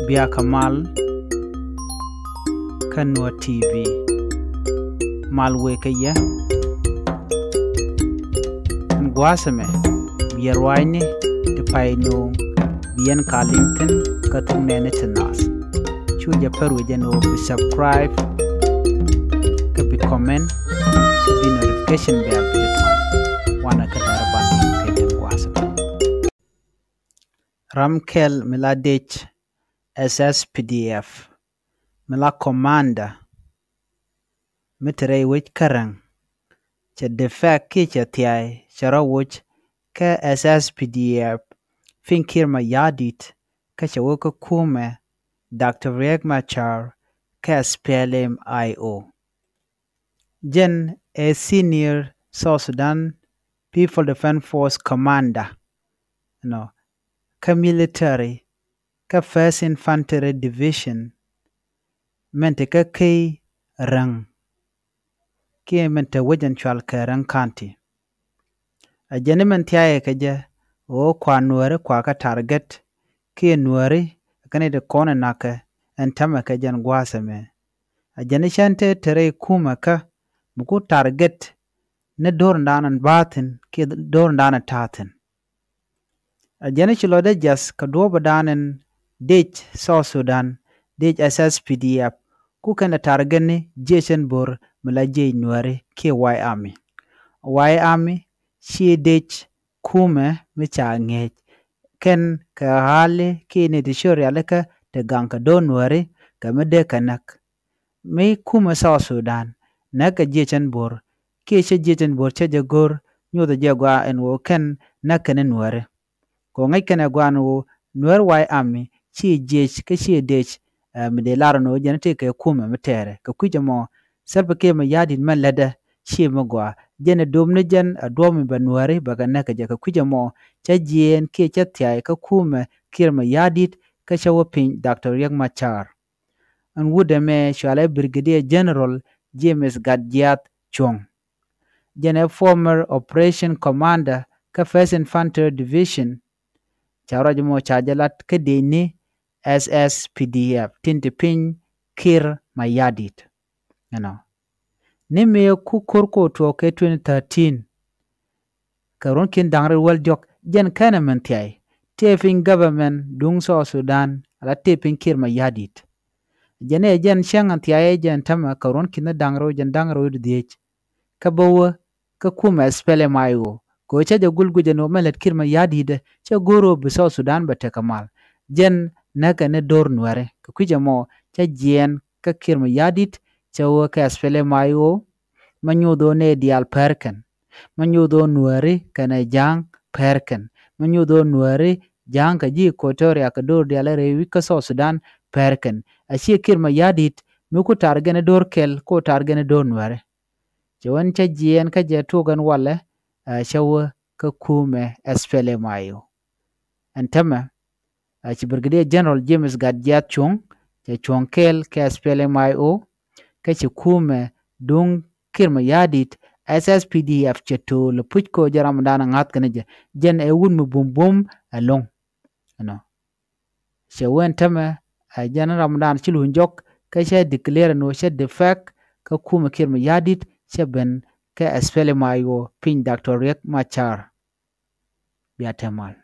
Bia Kamal Kanwa TV Malwe Kaya Ngwasame Bierwaini Tipaino Bien Carlington Katunene Tenas Chuja Peru Jano be subscribe Kapi comment Kapi notification bell Bidetwan Wana Kadara Bandi Kajan Ngwasame Ramkel Miladich SSPDF Mila Commander Mitere wich karang Che defect kicha tiai Chara wich Ka SSPDF Finkirma Yadit Kacha woka kume Dr. Riek Machar Ka SPLM IO Jen a senior South Sudan People Defense Force Commander Ka military Ka 1st Infantry Division Mente ka kay rang Ki mente wajan chwal ka rang county Ajane mentiaye kaja O kwa nuare kwa ka target Ki nuare Kani de kone naka Entama kajan gwasame Ajane shante tere kuma ka Muku target Ne door ndanan batin Ki door ndanan tatin Ajane chilode jas Kadwa badanen Dich South Sudan Dich SSPDF Ku kena target ni Jason Bor Mila J nuare Ki Y Army Y Army Shi dich kume micha ngej Ken ka hali ki ni tishori alika te ganka do nuare ka mede kanak Mi kume South Sudan Naka Jason Bor Ki she Jason Bor che jagor Nyuda jagwa enwo ken naka ni nuare Ko ngay kena gwa nwo nuare Y Army Shi jej ka shi dich Mide laro no janite ka kume mitere Ka kuja mo Selpa ke ma yadin man lada Shi magwa Jene domne jan adwomi banuare baga naka jaka kuja mo cha jien ke cha tiai ka kume kirma yadit ka shawapin Dr. Riek Machar. An wuda me shwale Brigadier General James Gadjiat Chong. Jene former Operation Commander ka 1st Infantry Division chawra jamo chajalat ka deni SSPDF tintipin kir mayadit. Nime ku korko to ke 2013 karon kin dangre waljok jen kana mantiai tefin government dung South Sudan ala tefin kirma yadit jene jen shangan tiaye jen tama karon kin dangro jen dangro diech ka bawa ka kuma spele mayo ko cha de gulgu jeno malet kirma yadide cha goro bi South Sudan bate kamal jen naga ne dor nuare ka kujamo cha jen ka kirma yadit chawo ka spele mayo manyudo ne dial perken manyudo nuare kana jang perken manyudo nuare jang ka ji kotoria ka dor dial rewi ka South Sudan perken ashi kirma yadit muku targene dor kel ko targene dor nuare jawan cha jien ka je togan wale shawo ka kume spele mayo antama chi Brigadier General James Gadjiat Chong cha chonkel ka spele mayo ka chi kume dung kirma yadit SSPDF cheto le puchko jaram dana ngat kane jen e wun mu bum along she wen tama jen ramadan chilu njok ka she declare no she defect ka kuma kirma yadit she ben ka espele mayo pin Dr. Riek Machar biatemal